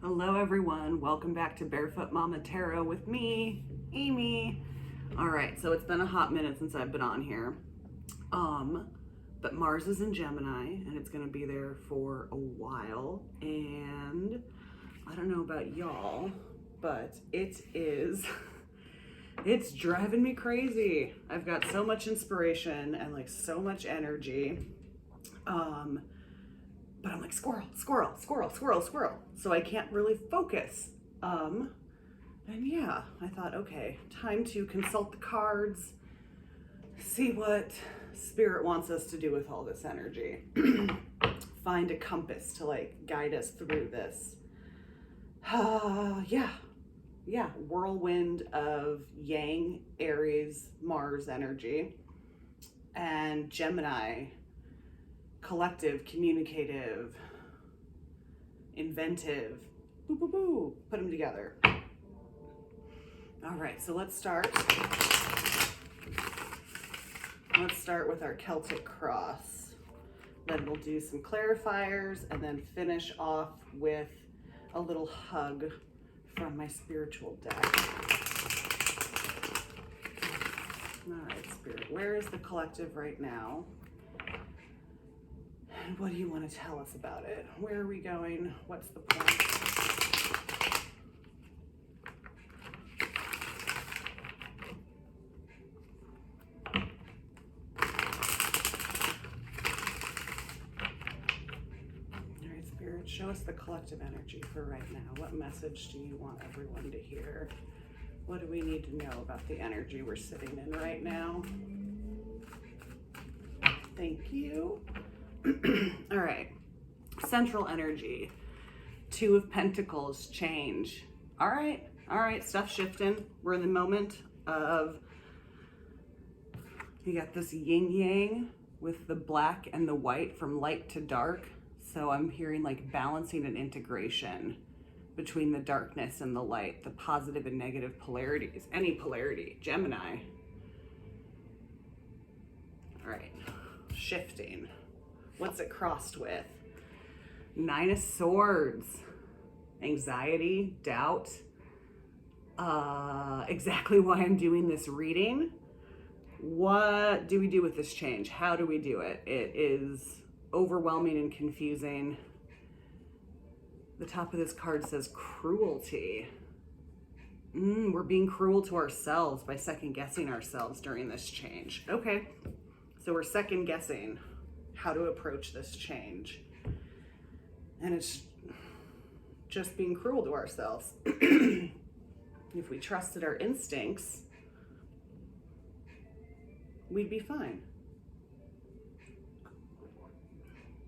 Hello everyone, welcome back to Barefoot Mama Tarot with me, Amy. All right, so it's been a hot minute since I've been on here. But Mars is in Gemini and it's gonna be there for a while. And I don't know about y'all, but it's driving me crazy. I've got so much inspiration and like so much energy. But I'm like, squirrel. So I can't really focus. And yeah, I thought, okay, time to consult the cards, see what spirit wants us to do with all this energy. Find a compass to like guide us through this. Yeah, whirlwind of Yang, Aries, Mars energy, and Gemini, collective, communicative, inventive, put them together. All right, so let's start with our Celtic cross. Then we'll do some clarifiers and then finish off with a little hug from my spiritual deck. All right, Spirit, where is the collective right now? And what do you want to tell us about it? Where are we going? What's the point? All right, Spirit, show us the collective energy for right now. What message do you want everyone to hear? What do we need to know about the energy we're sitting in right now? Thank you. All right, central energy, Two of Pentacles, change. All right, stuff shifting. We're in the moment of, you got this yin yang with the black and the white from light to dark. So I'm hearing like balancing and integration between the darkness and the light, the positive and negative polarities, any polarity, Gemini. All right, shifting. What's it crossed with? Nine of Swords, anxiety, doubt. Exactly why I'm doing this reading. What do we do with this change? How do we do it? It is overwhelming and confusing. The top of this card says cruelty. We're being cruel to ourselves by second guessing ourselves during this change. Okay, so we're second guessing how to approach this change. And it's just being cruel to ourselves. If we trusted our instincts, we'd be fine.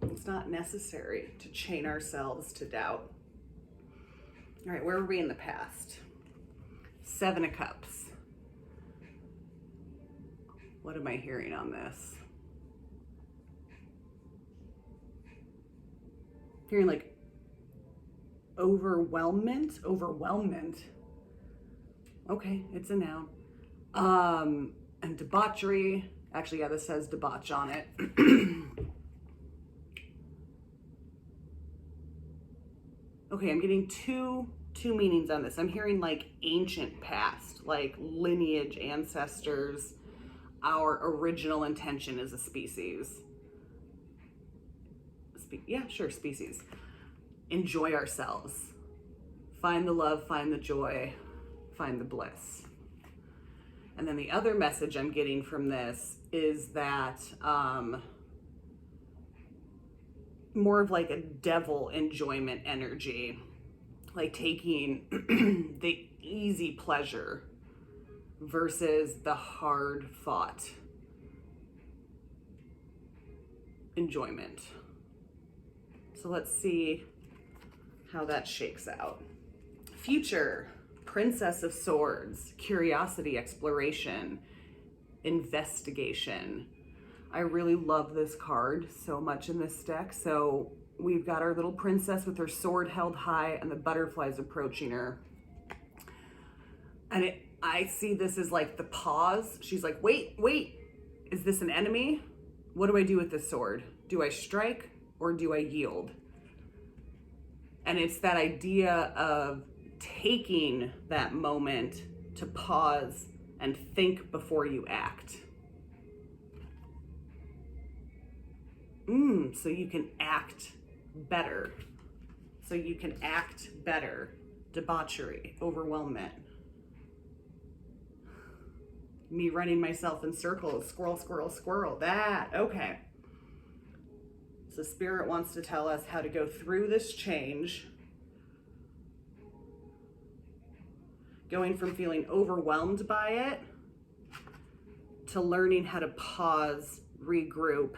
It's not necessary to chain ourselves to doubt. All right, where were we in the past? Seven of Cups. What am I hearing on this? Hearing like overwhelmment. Okay, it's a noun. And debauchery. Actually, yeah, this says debauch on it. Okay, I'm getting two meanings on this. I'm hearing like ancient past, like lineage, ancestors, our original intention as a species. Species. Enjoy ourselves. Find the love, find the joy, find the bliss. And then the other message I'm getting from this is that more of like a devil enjoyment energy, like taking the easy pleasure versus the hard fought enjoyment. So let's see how that shakes out. Future, Princess of Swords, curiosity, exploration, investigation. I really love this card so much in this deck. So we've got our little princess with her sword held high and the butterflies approaching her. And I see this as like the pause. She's like, wait, is this an enemy? What do I do with this sword? Do I strike or do I yield? And it's that idea of taking that moment to pause and think before you act. So you can act better. So you can act better. Debauchery, overwhelmment. Me running myself in circles, squirrel, squirrel, squirrel. That, okay. So Spirit wants to tell us how to go through this change. Going from feeling overwhelmed by it to learning how to pause, regroup,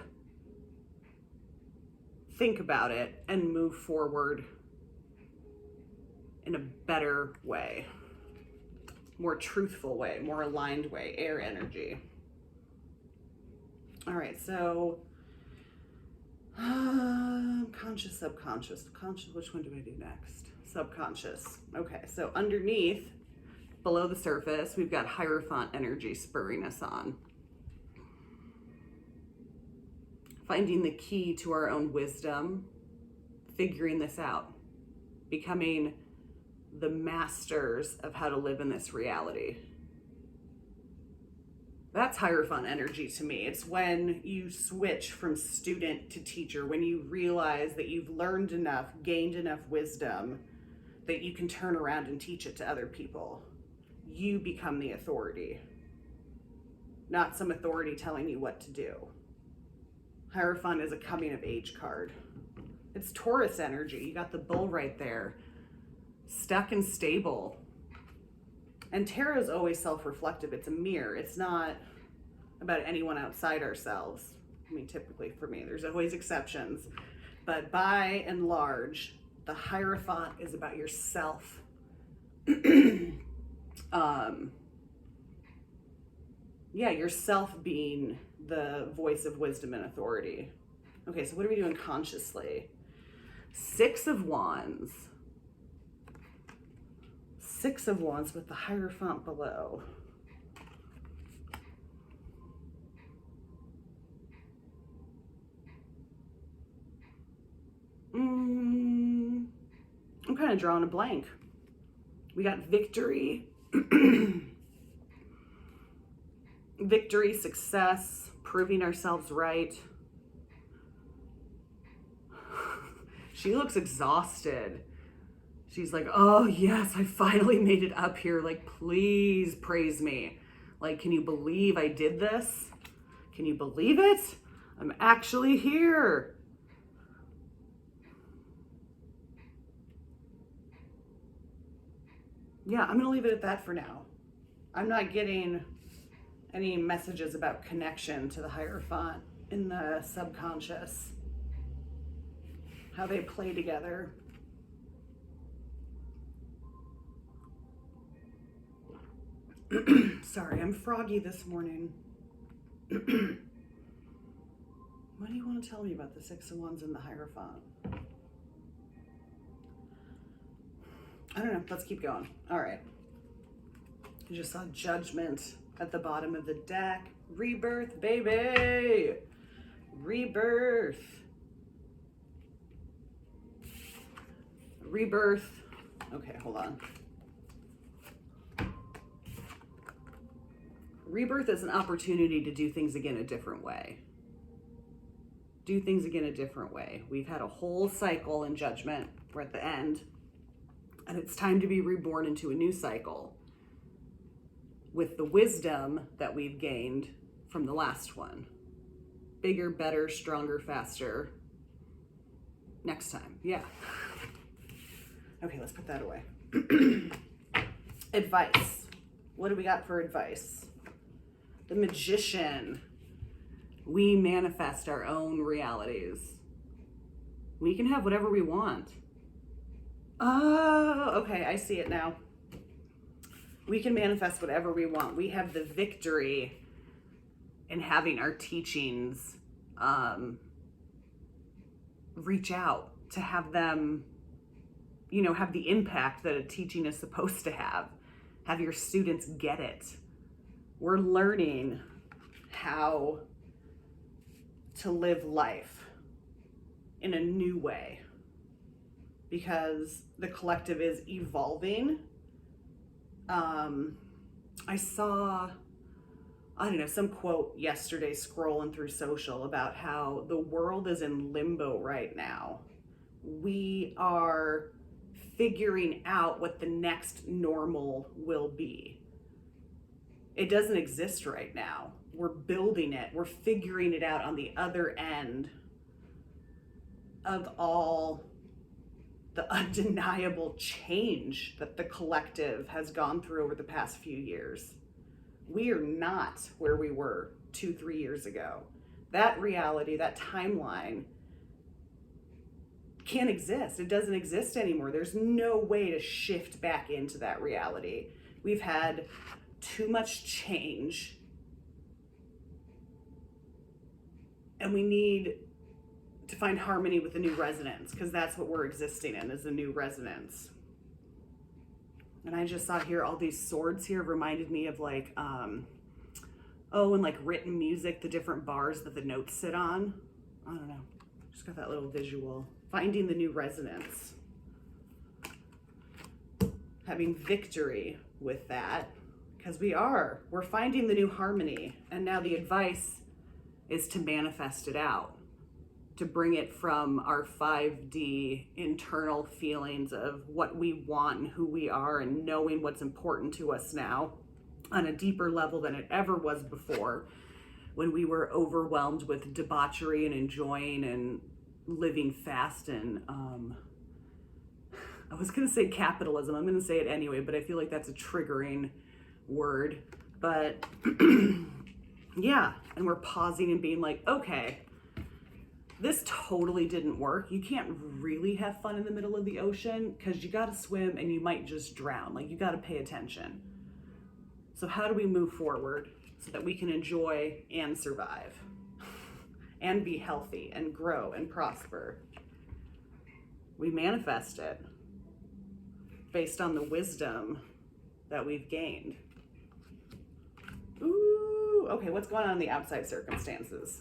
think about it, and move forward in a better way, more truthful way, more aligned way, air energy. All right, so conscious, subconscious, conscious, which one do I do next? Subconscious. Okay, so underneath, below the surface, we've got Hierophant energy spurring us on. Finding the key to our own wisdom, figuring this out, becoming the masters of how to live in this reality. That's Hierophant energy to me. It's when you switch from student to teacher, when you realize that you've learned enough, gained enough wisdom that you can turn around and teach it to other people. You become the authority, not some authority telling you what to do. Hierophant is a coming of age card. It's Taurus energy. You got the bull right there. Stuck and stable. And tarot is always self-reflective. It's a mirror. It's not about anyone outside ourselves. I mean, typically for me, there's always exceptions. But by and large, the Hierophant is about yourself. Yourself being the voice of wisdom and authority. Okay, so what are we doing consciously? 6 of Wands. 6 of Wands with the Hierophant below. I'm kind of drawing a blank. We got victory. Victory, success, proving ourselves right. She looks exhausted. She's like, oh yes, I finally made it up here. Like, please praise me. Like, can you believe I did this? Can you believe it? I'm actually here. Yeah, I'm gonna leave it at that for now. I'm not getting any messages about connection to the Hierophant in the subconscious, how they play together. Sorry, I'm froggy this morning. What do you want to tell me about the 6 of Wands and the Hierophant? I don't know. Let's keep going. All right. I just saw Judgment at the bottom of the deck. Rebirth, baby. Rebirth. Rebirth. Okay, hold on. Rebirth is an opportunity to do things again a different way. Do things again a different way. We've had a whole cycle in Judgment. We're at the end. And it's time to be reborn into a new cycle with the wisdom that we've gained from the last one. Bigger, better, stronger, faster. Next time. Yeah. Okay, let's put that away. Advice. What do we got for advice? The Magician. We manifest our own realities. We can have whatever we want. Oh, okay, I see it now. We can manifest whatever we want. We have the victory in having our teachings reach out, to have them, have the impact that a teaching is supposed to have. Have your students get it. We're learning how to live life in a new way. because the collective is evolving. I saw, I don't know, some quote yesterday scrolling through social about how the world is in limbo right now. We are figuring out what the next normal will be. It doesn't exist right now. We're building it. We're figuring it out on the other end of all the undeniable change that the collective has gone through over the past few years. We are not where we were 2-3 years ago. That reality, that timeline can't exist. It doesn't exist anymore. There's no way to shift back into that reality. We've had too much change, and we need to find harmony with the new resonance, because that's what we're existing in, is the new resonance. And I just saw here all these swords here reminded me of like, and like written music, the different bars that the notes sit on. I don't know, just got that little visual. Finding the new resonance. Having victory with that, because we're finding the new harmony. And now the advice is to manifest it out, to bring it from our 5D internal feelings of what we want and who we are and knowing what's important to us now on a deeper level than it ever was before, when we were overwhelmed with debauchery and enjoying and living fast. And I was going to say capitalism. I'm going to say it anyway, but I feel like that's a triggering word. But yeah, and we're pausing and being like, okay, this totally didn't work. You can't really have fun in the middle of the ocean because you got to swim and you might just drown. Like, you got to pay attention. So how do we move forward so that we can enjoy and survive and be healthy and grow and prosper? We manifest it based on the wisdom that we've gained. Ooh, okay, what's going on in the outside circumstances?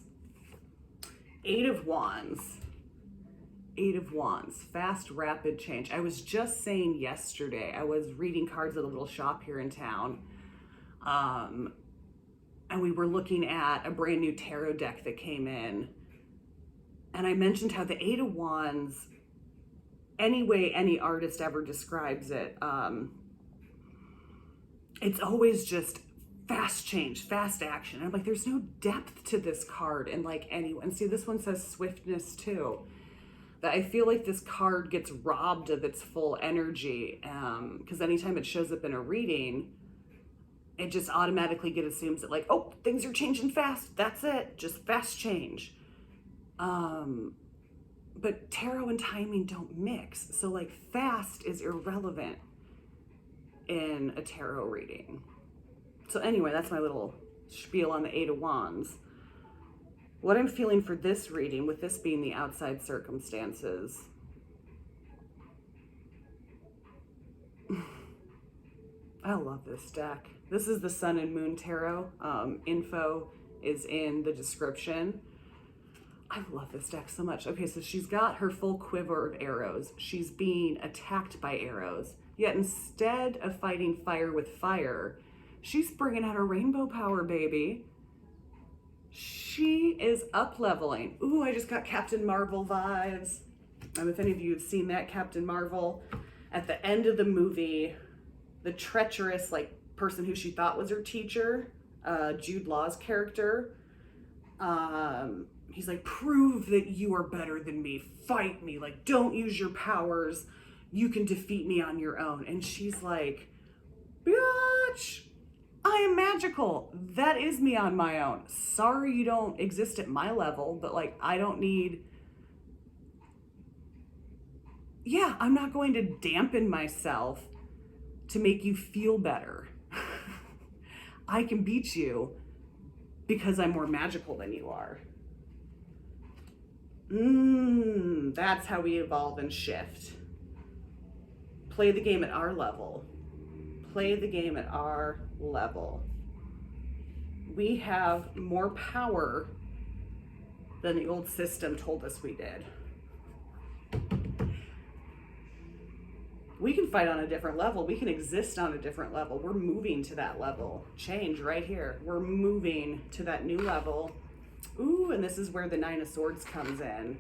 8 of Wands. 8 of Wands, fast, rapid change. I was just saying yesterday, I was reading cards at a little shop here in town, and we were looking at a brand new tarot deck that came in, and I mentioned how the 8 of Wands, any way any artist ever describes it, it's always just fast change, fast action. And I'm like, there's no depth to this card. And like anyone, see, this one says swiftness too. That I feel like this card gets robbed of its full energy, because anytime it shows up in a reading, it just automatically assumes that like, oh, things are changing fast. That's it, just fast change. But tarot and timing don't mix. So like fast is irrelevant in a tarot reading. So anyway, that's my little spiel on the 8 of Wands. What I'm feeling for this reading, with this being the outside circumstances, I love this deck. This is the Sun and Moon Tarot. Info is in the description. I love this deck so much. Okay, so she's got her full quiver of arrows. She's being attacked by arrows. Yet instead of fighting fire with fire, she's bringing out her rainbow power, baby. She is up-leveling. Ooh, I just got Captain Marvel vibes. If any of you have seen that, Captain Marvel, at the end of the movie, the treacherous like person who she thought was her teacher, Jude Law's character, he's like, prove that you are better than me. Fight me. Like, don't use your powers. You can defeat me on your own. And she's like, bitch, I am magical. That is me on my own. Sorry you don't exist at my level, but like, I don't need, yeah, I'm not going to dampen myself to make you feel better. I can beat you because I'm more magical than you are. That's how we evolve and shift. Play the game at our level. Play the game at our level. We have more power than the old system told us we did. We can fight on a different level. We can exist on a different level. We're moving to that level. Change right here. We're moving to that new level. Ooh, and this is where the Nine of Swords comes in.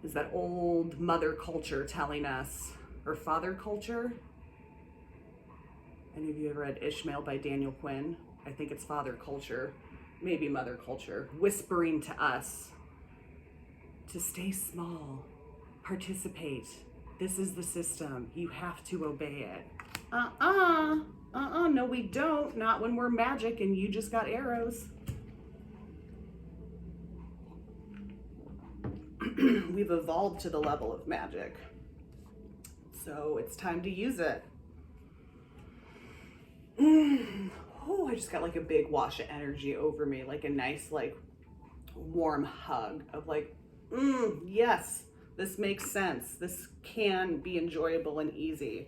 Is that old mother culture telling us, or father culture? Any of you ever read Ishmael by Daniel Quinn? I think it's father culture, maybe mother culture, whispering to us to stay small, participate. This is the system. You have to obey it. No we don't. Not when we're magic and you just got arrows. We've evolved to the level of magic. So it's time to use it. Oh, I just got like a big wash of energy over me, like a nice, like warm hug of like, yes, this makes sense. This can be enjoyable and easy.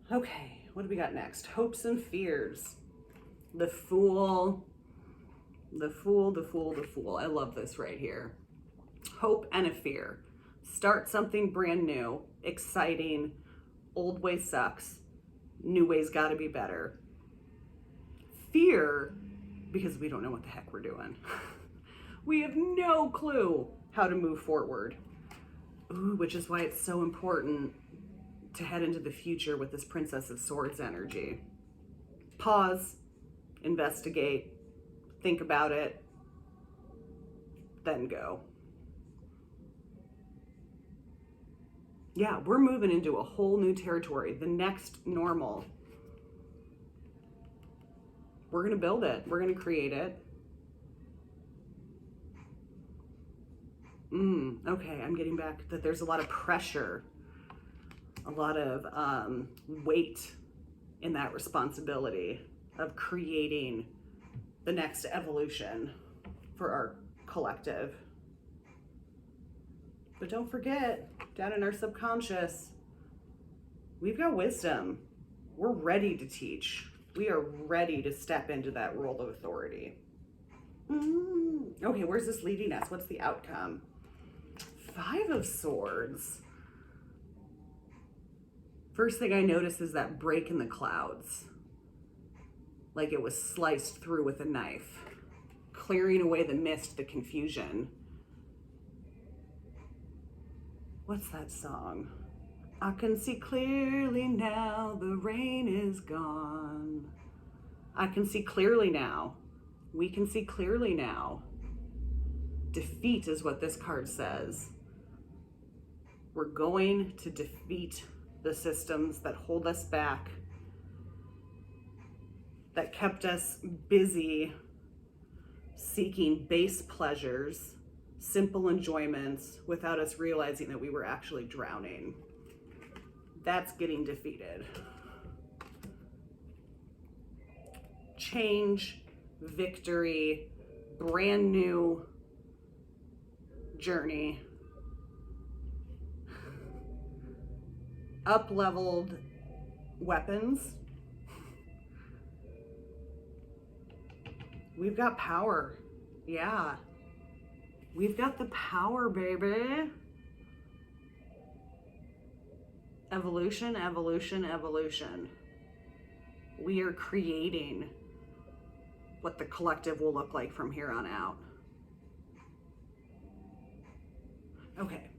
Okay, what do we got next? Hopes and fears. The Fool. The Fool, the Fool, the Fool. I love this right here. Hope and a fear. Start something brand new, exciting. Old way sucks. New way's gotta be better. Fear, because we don't know what the heck we're doing. We have no clue how to move forward. Ooh, which is why it's so important to head into the future with this Princess of Swords energy. Pause, investigate, think about it, then go. Yeah, we're moving into a whole new territory, the next normal. We're gonna build it, we're gonna create it. Okay, I'm getting back that there's a lot of pressure, a lot of weight in that responsibility of creating the next evolution for our collective. But don't forget, down in our subconscious, we've got wisdom. We're ready to teach. We are ready to step into that role of authority. Okay, where's this leading us? What's the outcome? 5 of Swords. First thing I notice is that break in the clouds. Like it was sliced through with a knife, clearing away the mist, the confusion. What's that song? I can see clearly now, the rain is gone. I can see clearly now. We can see clearly now. Defeat is what this card says. We're going to defeat the systems that hold us back, that kept us busy seeking base pleasures, simple enjoyments, without us realizing that we were actually drowning. That's getting defeated. Change, victory, brand new journey, up-leveled weapons. We've got power. Yeah. We've got the power, baby. Evolution, evolution, evolution. We are creating what the collective will look like from here on out. Okay.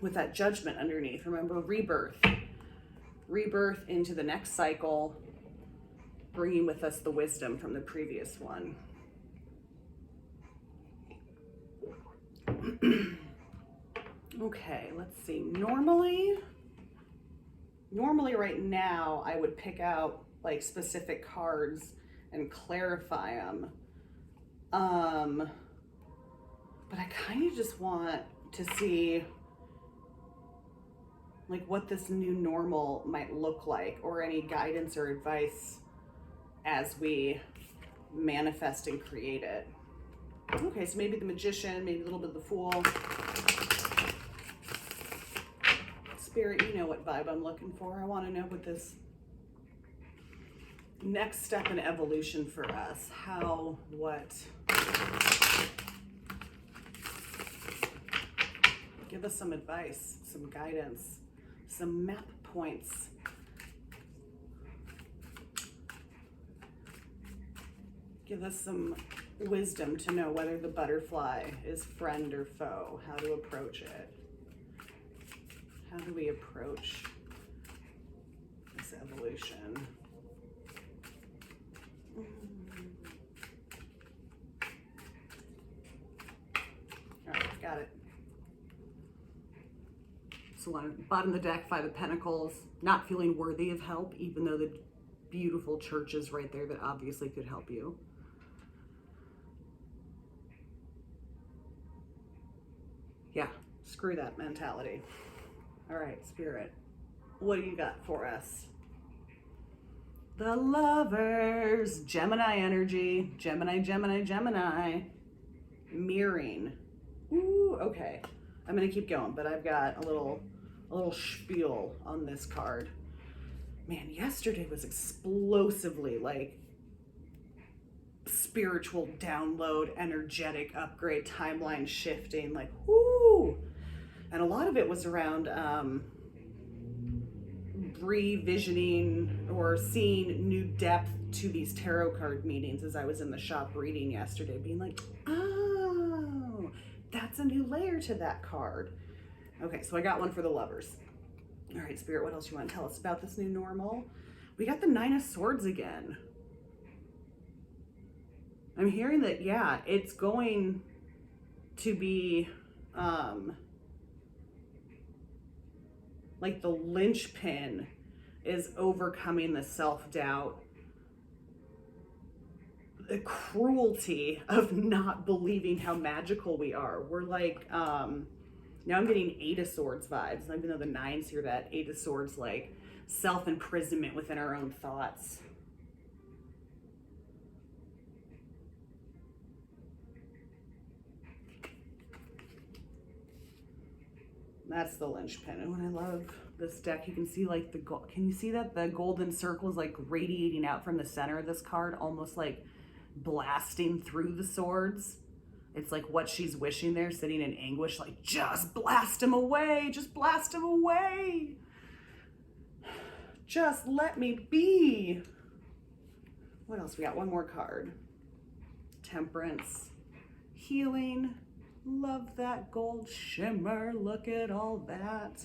With that judgment underneath, remember rebirth. Rebirth into the next cycle, bringing with us the wisdom from the previous one. Okay, let's see. Normally right now, I would pick out like specific cards and clarify them. But I kind of just want to see like what this new normal might look like, or any guidance or advice as we manifest and create it. Okay, so maybe the Magician, maybe a little bit of the Fool. Spirit, you know what vibe I'm looking for. I want to know what this next step in evolution for us. How, what? Give us some advice, some guidance, some map points. Give us some wisdom to know whether the butterfly is friend or foe, how to approach it. How do we approach this evolution? All right, got it. So on bottom of the deck, 5 of Pentacles, not feeling worthy of help, even though the beautiful church is right there that obviously could help you. Yeah, screw that mentality. All right, Spirit, what do you got for us? The Lovers, Gemini energy, Gemini, Gemini, Gemini, mirroring. Ooh, okay. I'm gonna keep going, but I've got a little spiel on this card. Man, yesterday was explosively like spiritual download, energetic upgrade, timeline shifting, like whoo. And a lot of it was around revisioning or seeing new depth to these tarot card meetings as I was in the shop reading yesterday, being like, oh, that's a new layer to that card. Okay, so I got one for the Lovers. All right, Spirit, what else you want to tell us about this new normal? We got the 9 of Swords again. I'm hearing that, yeah, it's going to be like the linchpin is overcoming the self-doubt, the cruelty of not believing how magical we are. We're like, now I'm getting 8 of Swords vibes, even though the 9's here, that 8 of Swords, like self-imprisonment within our own thoughts. That's the linchpin. And when I love this deck, you can see like the gold. Can you see that the golden circle is like radiating out from the center of this card, almost like blasting through the swords? It's like what she's wishing there, sitting in anguish, like just blast him away, just blast him away. Just let me be. What else? We got one more card. Temperance, healing. Love that gold shimmer. Look at all that.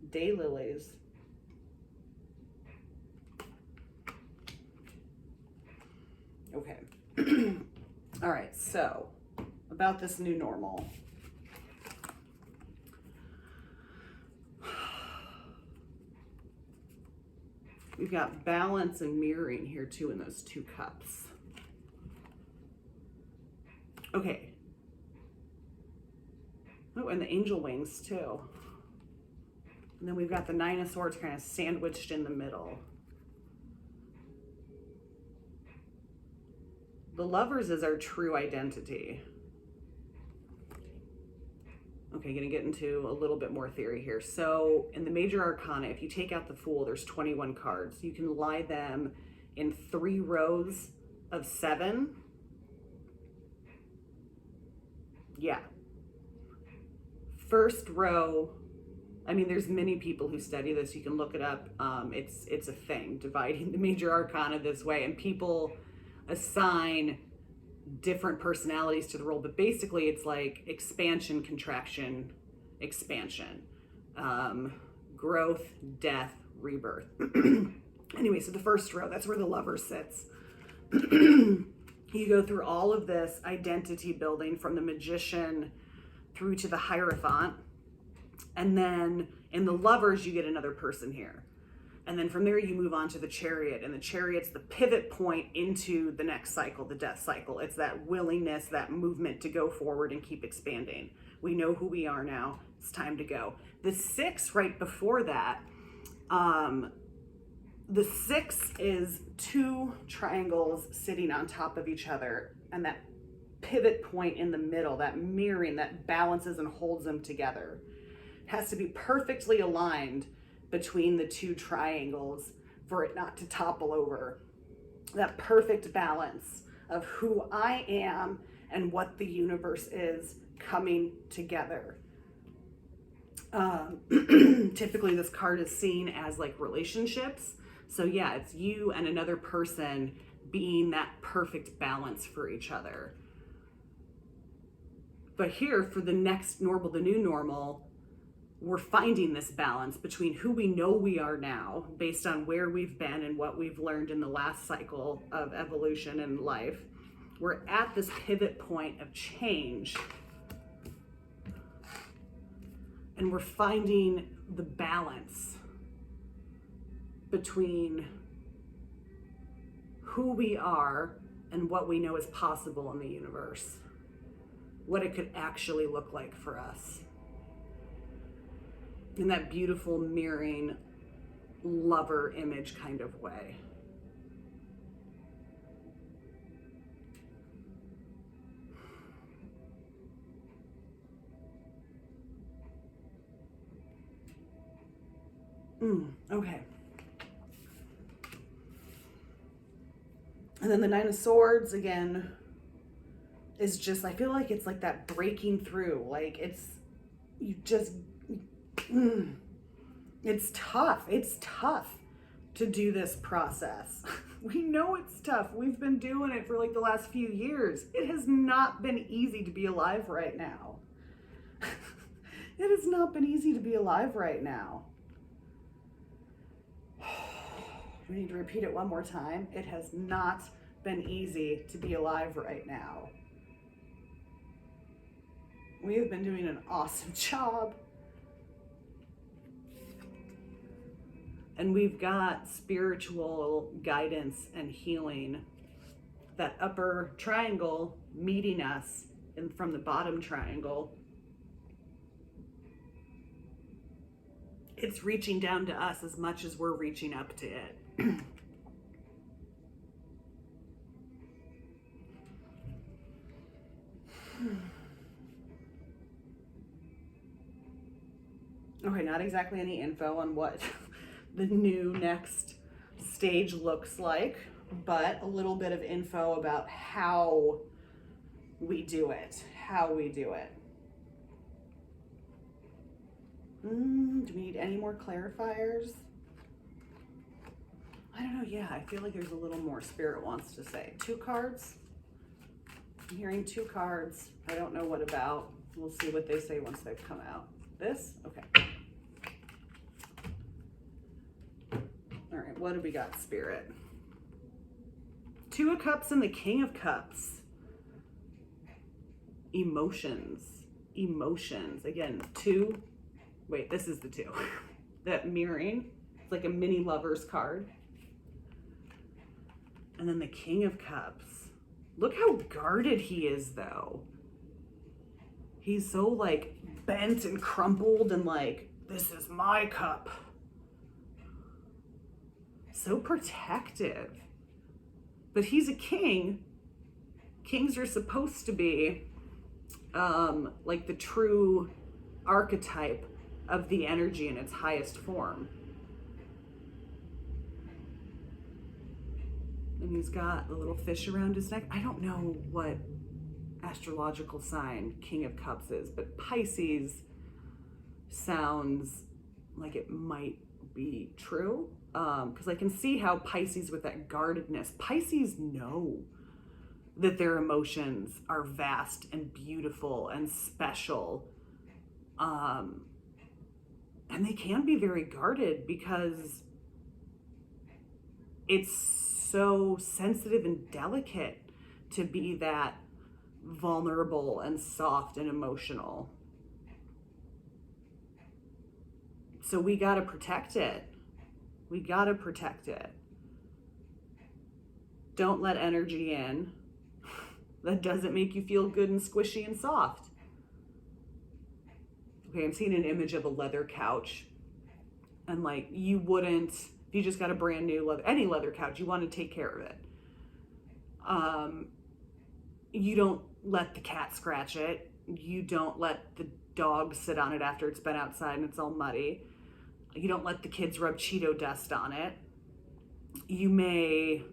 Daylilies. Okay. All right, so about this new normal. We've got balance and mirroring here too in those 2 cups. Okay. Oh, and the angel wings too. And then we've got the 9 of Swords kind of sandwiched in the middle. The Lovers is our true identity. Okay, gonna get into a little bit more theory here. So in the major arcana, if you take out the Fool, there's 21 cards. You can lie them in 3 rows of 7. Yeah. First row, I mean, there's many people who study this. You can look it up. It's a thing, dividing the major arcana this way, and people assign different personalities to the role, but basically it's like expansion, contraction, expansion, growth, death, rebirth. Anyway, so the first row, that's where the Lover sits. You go through all of this identity building from the Magician through to the Hierophant. And then in the Lovers, you get another person here. And then from there, you move on to the Chariot. And the Chariot's the pivot point into the next cycle, the death cycle. It's that willingness, that movement to go forward and keep expanding. We know who we are now. It's time to go. The 6 right before that, the 6 is 2 triangles sitting on top of each other, and that pivot point in the middle, that mirroring, that balances and holds them together. It has to be perfectly aligned between the 2 triangles for it not to topple over. That perfect balance of who I am and what the universe is coming together. Typically this card is seen as like relationships. So yeah, it's you and another person being that perfect balance for each other. But here, for the next normal, the new normal, we're finding this balance between who we know we are now, based on where we've been and what we've learned in the last cycle of evolution in life. We're at this pivot point of change. And we're finding the balance between who we are and what we know is possible in the universe. What it could actually look like for us. In that beautiful mirroring lover image kind of way. Okay. And then the Nine of Swords again is just, I feel like it's like that breaking through. Like it's tough. It's tough to do this process. We know it's tough. We've been doing it for like the last few years. It has not been easy to be alive right now. It has not been easy to be alive right now. We need to repeat it one more time. It has not been easy to be alive right now. We have been doing an awesome job. And we've got spiritual guidance and healing. That upper triangle meeting us from the bottom triangle. It's reaching down to us as much as we're reaching up to it. Okay, not exactly any info on what the new next stage looks like, but a little bit of info about how we do it. Do we need any more clarifiers? I don't know. Yeah, I feel like there's a little more Spirit wants to say. 2 cards. I'm hearing 2 cards. I don't know what about. We'll see what they say once they've come out. This? Okay. All right, what do we got, Spirit? 2 of Cups and the King of Cups. Emotions. Again, 2. Wait, this is the 2. That mirroring. It's like a mini lover's card. And then the King of Cups. Look how guarded he is, though. He's so, like, bent and crumpled and like, this is my cup. So protective. But he's a king. Kings are supposed to be like the true archetype of the energy in its highest form. And he's got the little fish around his neck. I don't know what astrological sign King of Cups is, but Pisces sounds like it might be true. Because I can see how Pisces, with that guardedness, Pisces know that their emotions are vast and beautiful and special. And they can be very guarded because it's so sensitive and delicate to be that vulnerable and soft and emotional. So we got to protect it. Don't let energy in that doesn't make you feel good and squishy and soft. Okay, I'm seeing an image of a leather couch. And like, you wouldn't, if you just got a brand new any leather couch, you want to take care of it. You don't let the cat scratch it. You don't let the dog sit on it after it's been outside and it's all muddy. You don't let the kids rub Cheeto dust on it. You may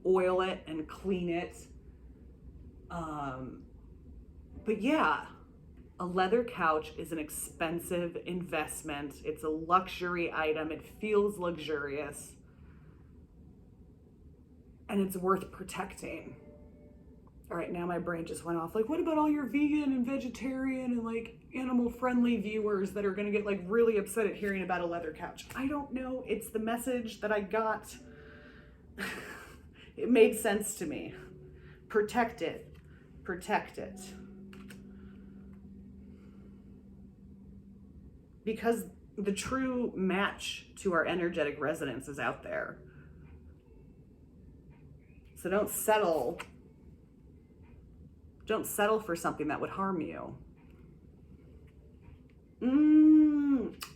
oil it and clean it But yeah, a leather couch is an expensive investment. It's a luxury item. It feels luxurious. And it's worth protecting. All right, now my brain just went off. Like, what about all your vegan and vegetarian and like animal friendly viewers that are going to get like really upset at hearing about a leather couch? I don't know. It's the message that I got. It made sense to me. Protect it. Protect it. Because the true match to our energetic resonance is out there. So don't settle. Don't settle for something that would harm you.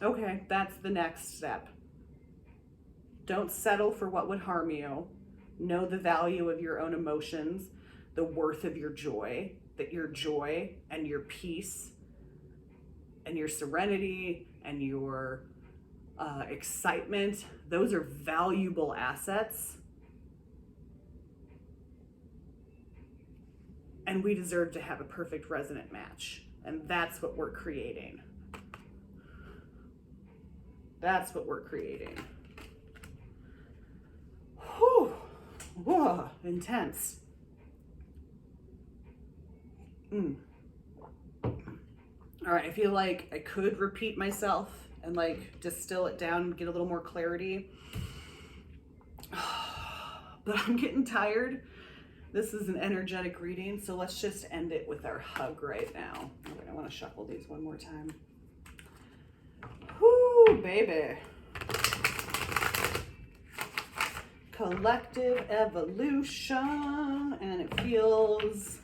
Okay, that's the next step. Don't settle for what would harm you. Know the value of your own emotions, the worth of your joy, that your joy and your peace and your serenity and your excitement, those are valuable assets. And we deserve to have a perfect resonant match. And that's what we're creating. That's what we're creating. Whew. Whoa, intense. All right, I feel like I could repeat myself and like distill it down and get a little more clarity. But I'm getting tired. This is an energetic reading, so let's just end it with our hug right now. Okay, I want to shuffle these one more time. Whoo, baby. Collective evolution, and it feels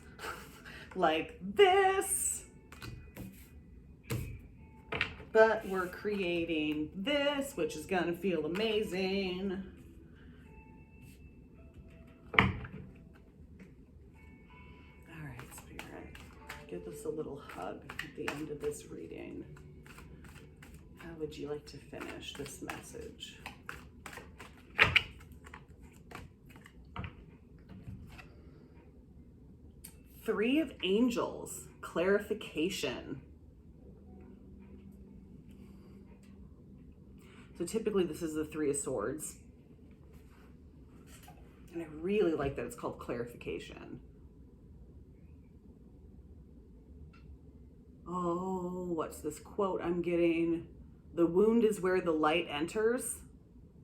like this. But we're creating this, which is gonna feel amazing. Give us a little hug at the end of this reading. How would you like to finish this message? Three of Angels, clarification. So typically this is the Three of Swords. And I really like that it's called clarification. Oh, what's this quote I'm getting? The wound is where the light enters.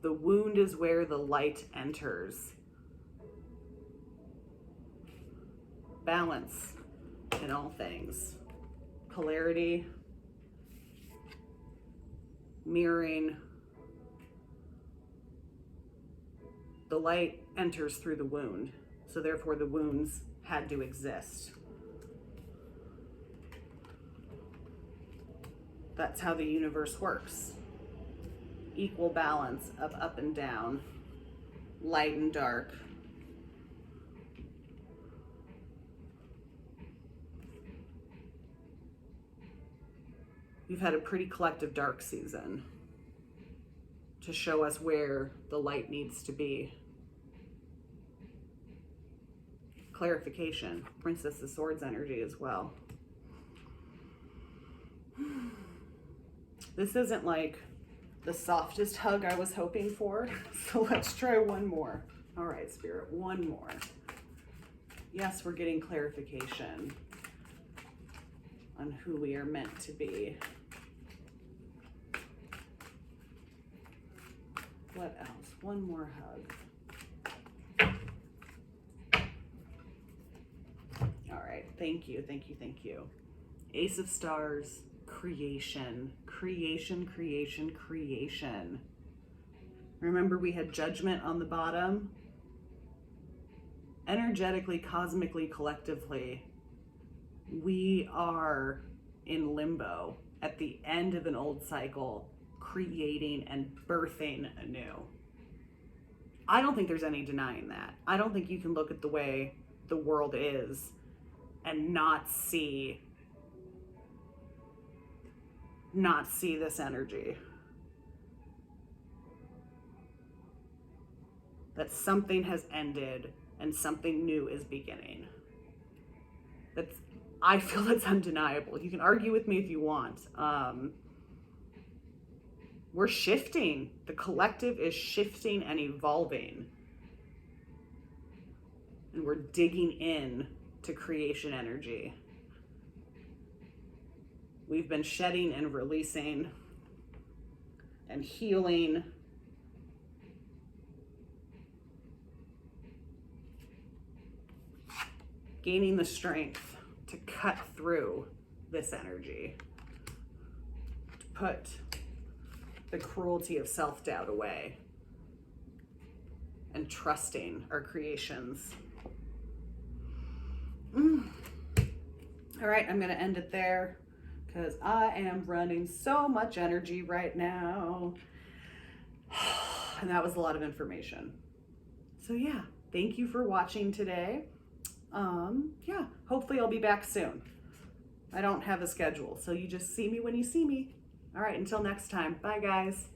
The wound is where the light enters. Balance in all things. Polarity. Mirroring. The light enters through the wound. So therefore the wounds had to exist. That's how the universe works. Equal balance of up and down, light and dark. We've had a pretty collective dark season to show us where the light needs to be. Clarification, Princess of Swords energy as well. This isn't like the softest hug I was hoping for, so let's try one more. All right, Spirit, one more. Yes, we're getting clarification on who we are meant to be. What else? One more hug. All right, thank you, thank you, thank you. Ace of Stars. Creation, creation, creation, creation. Remember we had judgment on the bottom? Energetically, cosmically, collectively, we are in limbo at the end of an old cycle, creating and birthing anew. I don't think there's any denying that. I don't think you can look at the way the world is and not see this energy. That something has ended and something new is beginning. I feel that's undeniable. You can argue with me if you want. We're shifting. The collective is shifting and evolving. And we're digging in to creation energy. We've been shedding and releasing and healing. Gaining the strength to cut through this energy. To put the cruelty of self-doubt away. And trusting our creations. All right, I'm going to end it there because I am running so much energy right now. And that was a lot of information. So yeah, thank you for watching today. Yeah, hopefully I'll be back soon. I don't have a schedule, so you just see me when you see me. All right, until next time. Bye, guys.